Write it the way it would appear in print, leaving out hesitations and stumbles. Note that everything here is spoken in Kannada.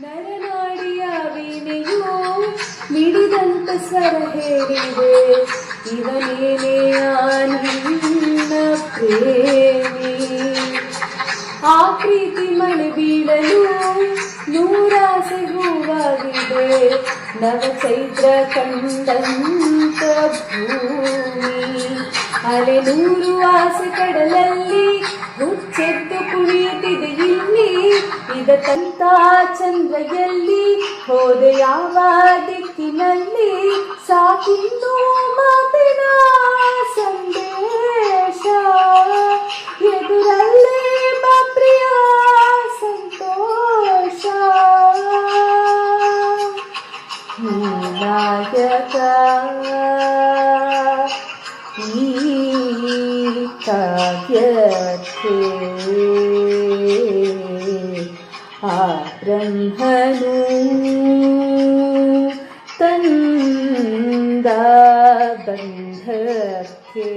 ನರನಾಡಿಯ ವೀಣೆಯು ಮಿಡಿದಂತ ಸ್ವರ ಹೇಳಿದೆ, ಇವನೇನೇ ನಿನ್ನ ಪ್ರೇಮಿ. ಆ ಪ್ರೀತಿ ಮಳೆ ಬೀಳಲು ನೂರಾಸೆ ಹೂವಾಗಿದೆ, ನವ ಚೈತ್ರ ಕಂಡಂತ ಭೂಮಿ. ಅಲೆ ನೂರು ಆಸೆ ಕಡಲಲ್ಲಿ ಹುಚ್ಚೆದ್ದು ಕುಣಿಯುತ್ತಿದೆ ಇಲ್ಲಿ. ಇದಕ್ಕಂತ ಚಂದ್ರ ಎಲ್ಲಿ ಹೋದೆ ಯಾವ ದಿಕ್ಕಿನಲ್ಲಿ? ಸಾಕಿನ್ನು ಮಾತಿನ ಸಂದೇಶ ಎದುರಲ್ಲೇ ಪ್ರಿಯ ಸಂತೋಷ. ನಾಯಕ ಈ ಕಾವ್ಯಕ್ಕೆ ಆ ಬ್ರಹ್ಮನು ತಂದ ಬಂಧಕ್ಕೆ.